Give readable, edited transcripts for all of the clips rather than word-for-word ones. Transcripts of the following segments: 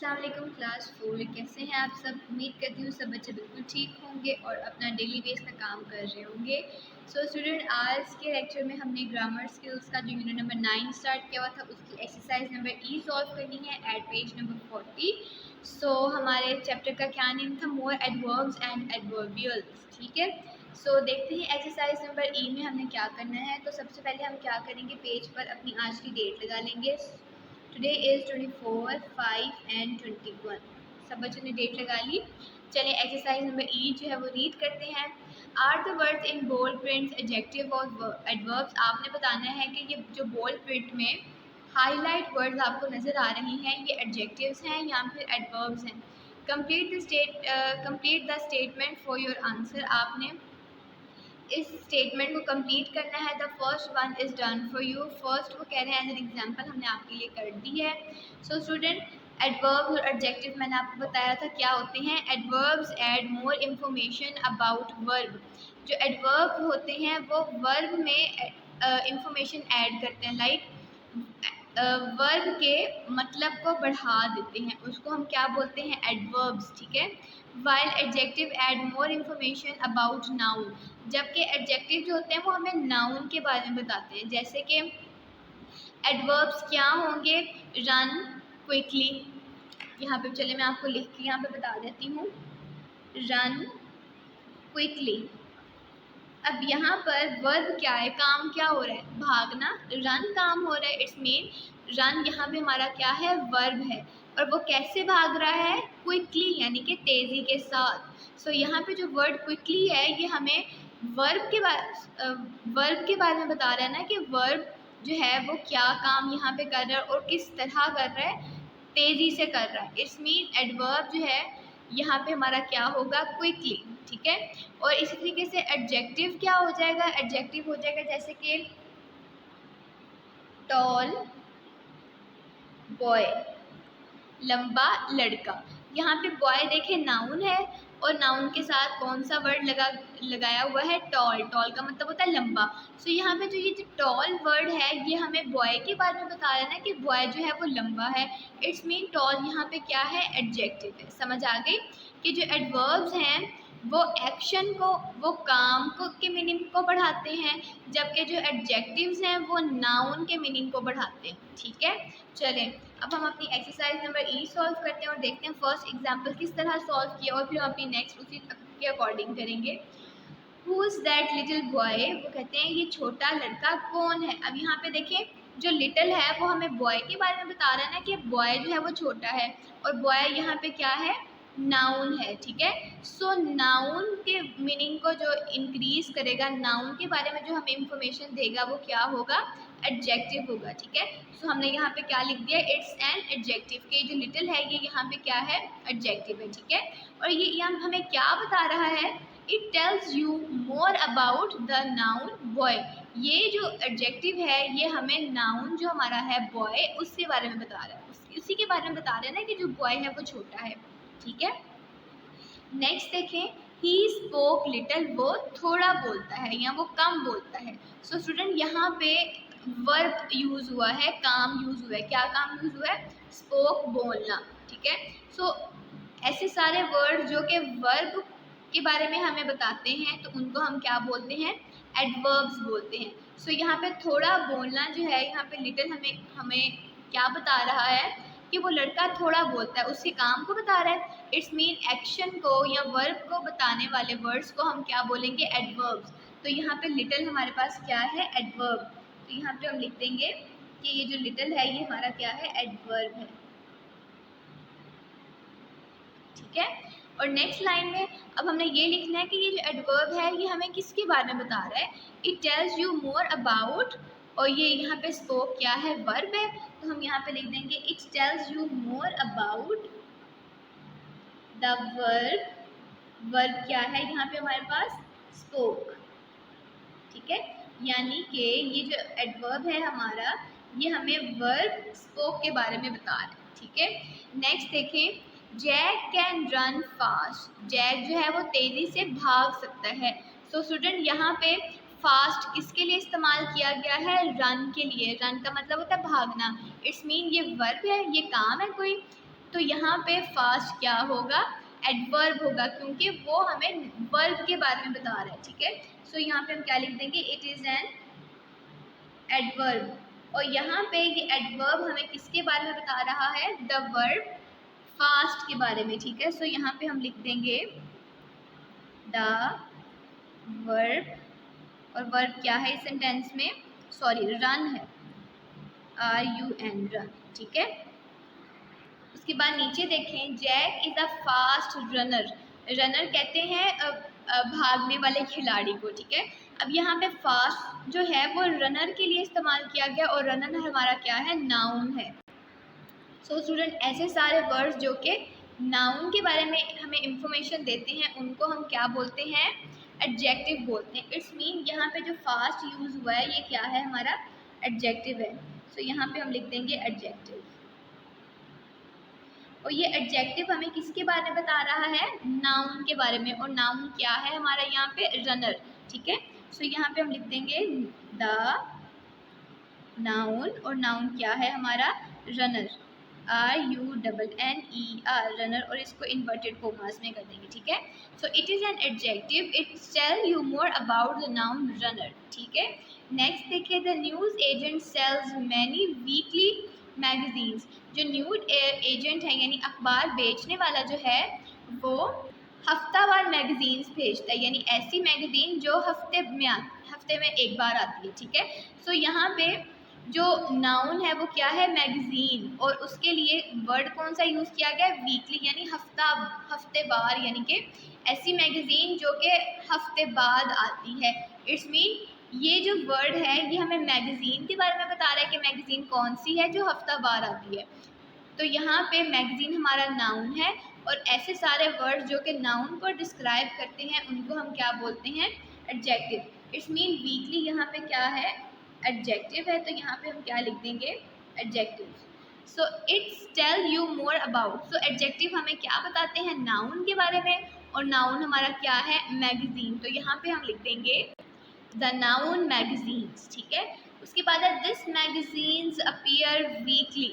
अस्सलाम वालेकुम क्लास 4। कैसे हैं आप सब? उम्मीद करती हूँ सब बच्चे बिल्कुल ठीक होंगे और अपना डेली बेस में काम कर रहे होंगे। स्टूडेंट, आज के लेक्चर में हमने ग्रामर स्किल्स का जो यूनिट नंबर 9 स्टार्ट किया हुआ था उसकी एक्सरसाइज नंबर ई सॉल्व करनी है एट पेज नंबर 40। हमारे चैप्टर का क्या नेम था? मोर एडवर्ब्स एंड एडवर्बियल्स। ठीक है, देखते हैं एक्सरसाइज नंबर ई में हमने क्या करना है। तो सबसे पहले हम क्या करेंगे, पेज पर अपनी आज की डेट लगा लेंगे। Today is 24, 5 and 21। सब बच्चों ने डेट लगा ली। चलिए एक्सरसाइज नंबर ई जो है वो रीड करते हैं। Are the words in bold prints adjective और एडवर्ब्स। आपने बताना है कि ये जो बोल्ड प्रिंट में हाईलाइट वर्ड्स आपको नज़र आ रही हैं ये एडजेक्टिव्स हैं या फिर एडवर्ब्स हैं। Complete the statement for your answer. आपने इस स्टेटमेंट को कंप्लीट करना है। The first one is done for you. First वो कह रहे हैं एज एन एग्जाम्पल हमने आपके लिए कर दी है। स्टूडेंट, एडवर्ब्स और एडजेक्टिव मैंने आपको बताया था क्या होते हैं। Adverbs add more information about verb. जो एडवर्ब होते हैं वो वर्ब में इंफॉर्मेशन ऐड करते हैं, लाइक वर्ब के मतलब को बढ़ा देते हैं, उसको हम क्या बोलते हैं? एडवर्ब्स। ठीक है, while adjective add more information about noun. जबकि एडजेक्टिव जो होते हैं वो हमें नाउन के बारे में बताते हैं। जैसे कि एडवर्ब्स क्या होंगे? Run, quickly. यहाँ पे चले मैं आपको लिख के यहाँ पे बता देती हूँ। Run, quickly. अब यहाँ पर वर्ब क्या है? काम क्या हो रहा है? भागना। रन काम हो रहा है, इट्स मीन रन यहाँ पे हमारा क्या है? वर्ब है। और वो कैसे भाग रहा है? क्विकली, यानी कि तेज़ी के साथ। यहाँ पे जो वर्ड क्विकली है ये हमें वर्ब के बारे में बता रहा है ना, कि वर्ब जो है वो क्या काम यहाँ पे कर रहा है और किस तरह कर रहा है? तेज़ी से कर रहा है। इट्स मीन एडवर्ब जो है यहाँ पे हमारा क्या होगा? क्विकली। ठीक है, और इसी तरीके से एडजेक्टिव क्या हो जाएगा? एडजेक्टिव हो जाएगा जैसे कि टॉल बॉय, लंबा लड़का। यहाँ पे बॉय देखे नाउन है और नाउन के साथ कौन सा वर्ड लगाया हुआ है? टॉल। टॉल का मतलब होता है लंबा। यहाँ पे जो ये जो टॉल वर्ड है ये हमें बॉय के बारे में बता रहा है ना, कि बॉय जो है वो लंबा है। इट्स मीन टॉल यहाँ पे क्या है? एडजेक्टिव है। समझ आ गई कि जो एडवर्ब्स हैं वो एक्शन को, वो काम को के मीनिंग को बढ़ाते हैं, जबकि जो एडजेक्टिव्स हैं वो नाउन के मीनिंग को बढ़ाते हैं। ठीक है, चलें अब हम अपनी एक्सरसाइज नंबर ई सॉल्व करते हैं और देखते हैं फर्स्ट एग्जाम्पल किस तरह सॉल्व किया और फिर हम अपनी नेक्स्ट उसी के अकॉर्डिंग करेंगे। Who is that little boy? वो कहते हैं ये छोटा लड़का कौन है। अब यहाँ पे देखिए जो लिटिल है वो हमें बॉय के बारे में बता रहा है ना, कि बॉय जो है वो छोटा है और बॉय यहाँ पे क्या है? नाउन है। ठीक है, नाउन के मीनिंग को जो इंक्रीज करेगा, नाउन के बारे में जो हमें इंफॉर्मेशन देगा वो क्या होगा? एडजेक्टिव होगा। ठीक है, हमने यहाँ पे क्या लिख दिया? It's an adjective. के जो लिटिल है ये यहाँ पे क्या है? एडजेक्टिव है। ठीक है, और ये हमें क्या बता रहा है? It tells you more about the noun boy. ये जो एडजेक्टिव है ये हमें नाउन जो हमारा है बॉय उसके बारे में बता रहा है, उसी के बारे में बता रहा है ना, कि जो बॉय है वो छोटा है। ठीक है, नेक्स्ट देखें, ही स्पोक लिटिल, वो थोड़ा बोलता है या वो कम बोलता है। स्टूडेंट यहाँ पे वर्ब यूज़ हुआ है, काम यूज़ हुआ है। क्या काम यूज़ हुआ है? स्पोक, बोलना। ठीक है, ऐसे सारे वर्ड जो कि वर्ब के बारे में हमें बताते हैं तो उनको हम क्या बोलते हैं? एडवर्ब्स बोलते हैं। यहाँ पे थोड़ा बोलना जो है, यहाँ पे लिटिल हमें क्या बता रहा है? कि वो लड़का थोड़ा बोलता है, उसके काम को बता रहा है। इट्स मीन एक्शन को या वर्ब को बताने वाले वर्ड्स को हम क्या बोलेंगे? एडवर्ब्स। यहाँ पे लिटिल हमारे पास क्या है? एडवर्ब। यहाँ पे हम लिख देंगे कि ये जो लिटिल है ये हमारा क्या है? एडवर्ब है। ठीक है, और नेक्स्ट लाइन में अब हमने ये लिखना है कि ये जो एडवर्ब है ये हमें किसके बारे में बता रहा है? It tells you more about, और ये यहाँ पे स्पोक क्या है? वर्ब है। तो हम यहाँ पे लिख देंगे it tells you more about the verb. Verb क्या है यहाँ पे हमारे पास? स्पोक। ठीक है, यानी कि ये जो एडवर्ब है हमारा ये हमें वर्ब स्पोक के बारे में बता रहा है। ठीक है, नेक्स्ट देखें, Jack can run fast. Jack जो है वो तेज़ी से भाग सकता है। स्टूडेंट यहाँ पे फास्ट किसके लिए इस्तेमाल किया गया है? रन के लिए। रन का मतलब होता है भागना। इट्स मीन ये वर्ब है, ये काम है कोई। तो यहाँ पे फास्ट क्या होगा, एडवर्ब होगा, क्योंकि वो हमें वर्ब के बारे में बता रहा है, ठीक है। सो यहाँ पे हम क्या लिख देंगे, इट इज़ एन एडवर्ब। और यहाँ पे ये एडवर्ब हमें किसके बारे में बता रहा है, द वर्ब फास्ट के बारे में, ठीक है। सो यहाँ पे हम लिख देंगे द वर्ब, और वर्ब क्या है इस सेंटेंस में, सॉरी रन है, RUN रन, ठीक है। उसके बाद नीचे देखें, Jack is a fast runner, runner कहते हैं भागने वाले खिलाड़ी को, ठीक है। अब यहाँ पे फास्ट जो है वो रनर के लिए इस्तेमाल किया गया, और रनर हमारा क्या है, नाउन है। सो स्टूडेंट, ऐसे सारे वर्ड्स जो कि नाउन के बारे में हमें इंफॉर्मेशन देते हैं उनको हम क्या बोलते हैं, एडजेक्टिव बोलते हैं। इट्स मीन यहाँ पे जो फास्ट यूज़ हुआ है ये क्या है, हमारा एडजेक्टिव है। सो यहाँ पे हम लिख देंगे एडजेक्टिव, और ये एडजेक्टिव हमें किसके बारे में बता रहा है, नाउन के बारे में, और नाउन क्या है हमारा यहाँ पे, रनर, ठीक है। सो यहाँ पे हम लिख देंगे द नाउन, और नाउन क्या है हमारा, रनर, RUNNER रनर, और इसको इन्वर्टेड कोमास में कर देंगे, ठीक है। So it is an adjective, it's tell you more about the noun runner, ठीक है। नेक्स्ट देखिए, the news agent sells many weekly magazines, जो न्यूज़ एजेंट है यानी अखबार बेचने वाला जो है वो हफ्तावार मैगजीन्स भेजता है, यानी ऐसी मैगजीन जो हफ्ते में एक बार आती है, ठीक है। सो यहाँ पे जो नाउन है वो क्या है, मैगजीन, और उसके लिए वर्ड कौन सा यूज़ किया गया है, वीकली, यानी हफ्तेवार, यानी कि ऐसी मैगजीन जो कि हफ्ते बाद आती है। इट्स मीन ये जो वर्ड है ये हमें मैगजीन के बारे में बता रहा है कि मैगजीन कौन सी है जो हफ्तावार आती है। तो यहाँ पे मैगजीन हमारा नाउन है, और ऐसे सारे वर्ड जो कि नाउन को डिस्क्राइब करते हैं उनको हम क्या बोलते हैं, एडजेक्टिव। इट्स मीन वीकली यहाँ पे क्या है, एडजेक्टिव है, तो यहाँ पे हम क्या लिख देंगे, adjective. So it's tell you more about, so adjective हमें क्या बताते हैं, नाउन के बारे में, और नाउन हमारा क्या है, मैगजीन, तो यहाँ पे हम लिख देंगे द नाउन मैगजीन्स, ठीक है। उसके बाद है दिस मैगजीन्स अपीयर वीकली,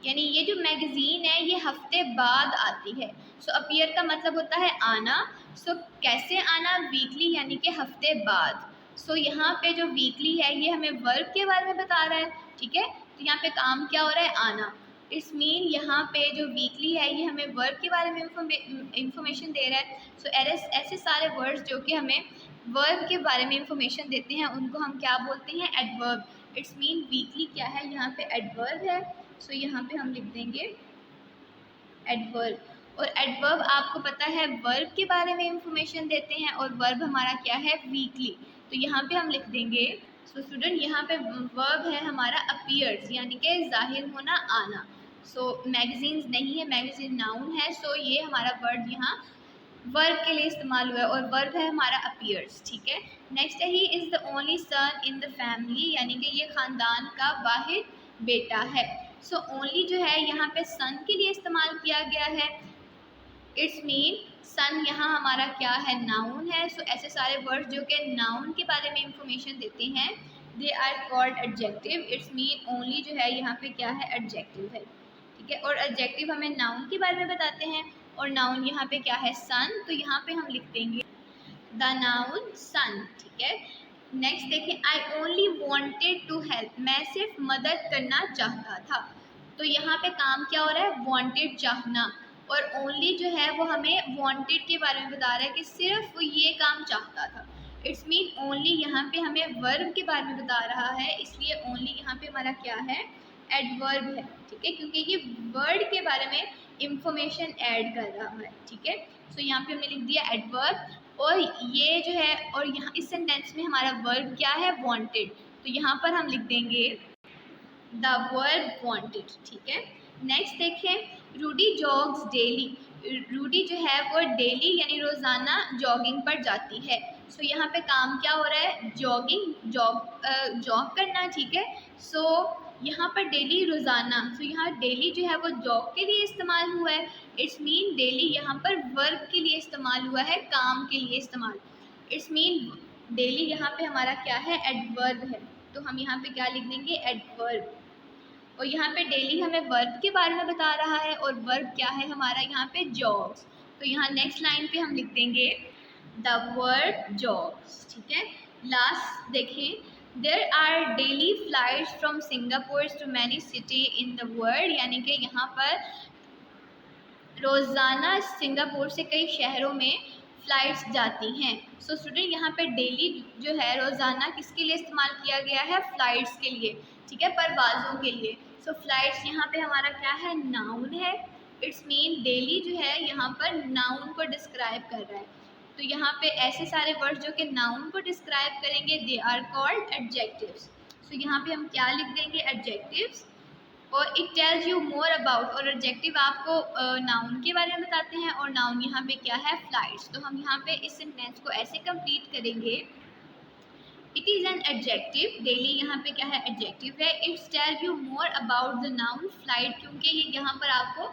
यानी ये जो मैगज़ीन है ये हफ्ते बाद आती है। सो अपीयर का मतलब होता है आना, सो कैसे आना, वीकली, यानी कि हफ्ते बाद। सो यहाँ पे जो वीकली है ये हमें वर्ब के बारे में बता रहा है, ठीक है। तो यहाँ पे काम क्या हो रहा है, आना। इट्स मीन यहाँ पे जो वीकली है ये हमें वर्ब के बारे में इंफॉर्मेशन दे रहा है। सो ऐसे सारे वर्ड्स जो कि हमें वर्ब के बारे में इंफॉर्मेशन देते हैं उनको हम क्या बोलते हैं, एडवर्ब। इट्स मीन वीकली क्या है, यहाँ पे एडवर्ब है। सो यहाँ पे हम लिख देंगे एडवर्ब, और एडवर्ब आपको पता है वर्ब के बारे में इंफॉर्मेशन देते हैं, और वर्ब हमारा क्या है, वीकली, तो यहाँ पे हम लिख देंगे। सो स्टूडेंट, यहाँ पे वर्ब है हमारा अपीयर्स, यानी कि जाहिर होना, आना। सो मैगजीन्स नहीं है, मैगजीन नाउन है, सो ये हमारा वर्ड यहाँ वर्ब के लिए इस्तेमाल हुआ है, और वर्ब है हमारा अपीयर्स, ठीक है। नेक्स्ट है he is the only son in the family, यानी कि ये ख़ानदान का वाहिद बेटा है। सो ओनली जो है यहाँ पे सन के लिए इस्तेमाल किया गया है। इट्स मीन सन यहाँ हमारा क्या है, नाउन है। सो ऐसे सारे वर्ड्स जो कि नाउन के बारे में इंफॉर्मेशन देते हैं they are called adjective. It's mean only जो है यहाँ पे क्या है, एडजेक्टिव है, ठीक है। और एडजेक्टिव हमें नाउन के बारे में बताते हैं, और नाउन यहाँ पे क्या है, सन, तो यहाँ पे हम लिख देंगे द नाउन सन, ठीक है। नेक्स्ट देखिए, I only wanted to help, मैं सिर्फ मदद करना चाहता था। तो यहाँ पे काम क्या हो रहा है, वॉन्टेड, चाहना, और ओनली जो है वो हमें वॉन्टेड के बारे में बता रहा है कि सिर्फ वो ये काम चाहता था। इट्स मीन ओनली यहाँ पे हमें वर्ब के बारे में बता रहा है, इसलिए ओनली यहाँ पे हमारा क्या है, एडवर्ब है, ठीक है, क्योंकि ये वर्ड के बारे में इंफॉर्मेशन ऐड कर रहा है, ठीक है। सो यहाँ पे हमने लिख दिया एडवर्ब, और ये जो है, और यहाँ इस सेंटेंस में हमारा वर्ब क्या है, वांटेड, तो यहाँ पर हम लिख देंगे द वर्ब वांटेड, ठीक है। नेक्स्ट देखें, रूडी जॉग्स डेली, रूडी जो है वो डेली यानी रोज़ाना जॉगिंग पर जाती है। सो यहाँ पे काम क्या हो रहा है, जॉगिंग, जॉग करना, ठीक है। सो यहाँ पर डेली, रोज़ाना, सो यहाँ डेली जो है वो जॉब के लिए इस्तेमाल हुआ है। इट्स मीन डेली यहाँ पर वर्ब के लिए इस्तेमाल हुआ है, काम के लिए इस्तेमाल। इट्स मीन डेली यहाँ पे हमारा क्या है, एडवर्ब है, तो हम यहाँ पे क्या लिख देंगे, एडवर्ब। और यहाँ पे डेली हमें वर्ब के बारे में बता रहा है, और वर्ब क्या है हमारा यहाँ पे जॉब्स। तो यहाँ नेक्स्ट लाइन पे हम लिख देंगे द वर्ब जॉब्स, ठीक है। लास्ट देखें, there are daily flights from Singapore to many city in the world, यानी कि यहाँ पर रोज़ाना सिंगापुर से कई शहरों में फ़्लाइट्स जाती हैं। सो स्टूडेंट यहाँ पे डेली जो है रोज़ाना किसके लिए इस्तेमाल किया गया है, फ़्लाइट्स के लिए, ठीक है, परवाज़ों के लिए। सो फ़्लाइट्स यहाँ पे हमारा क्या है, नाउन है। इट्स मीन डेली जो है यहाँ पर नाउन को डिस्क्राइब कर रहा है। तो यहाँ पे ऐसे सारे वर्ड जो कि नाउन को डिस्क्राइब करेंगे, दे आर कॉल्ड एडजेक्टिव्स। सो यहाँ पे हम क्या लिख देंगे, एडजेक्टिव्स। और it tells you more about, और एडजेक्टिव आपको नाउन के बारे में बताते हैं, और नाउन यहाँ पे क्या है, फ्लाइट्स। तो हम यहाँ पे इस सेंटेंस को ऐसे कंप्लीट करेंगे, it is an adjective, daily यहाँ पे क्या है, एडजेक्टिव है। It's tell you more about the noun flight, क्योंकि ये यहाँ पर आपको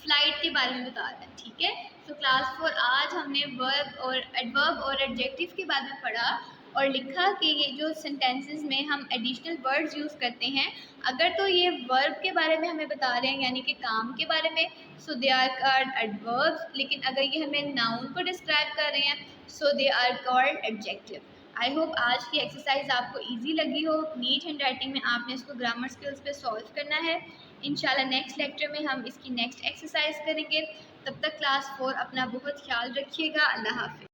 फ्लाइट के बारे में बता रहा है, ठीक है। तो क्लास 4 आज हमने वर्ब और एडवर्ब और एडजेक्टिव के बारे में पढ़ा और लिखा कि ये जो सेंटेंसेस में हम एडिशनल वर्ड्स यूज़ करते हैं, अगर तो ये वर्ब के बारे में हमें बता रहे हैं यानी कि काम के बारे में, सो दे आर कॉल्ड एडवर्ब्स। लेकिन अगर ये हमें नाउन को डिस्क्राइब कर रहे हैं, so they are called adjective. I hope आज की एक्सरसाइज आपको इजी लगी हो। नीट हैंड राइटिंग में आपने इसको ग्रामर स्किल्स पे सॉल्व करना है। इंशाल्लाह नेक्स्ट लेक्चर में हम इसकी नेक्स्ट एक्सरसाइज करेंगे। तब तक क्लास 4 अपना बहुत ख्याल रखिएगा। अल्लाह हाफिज़।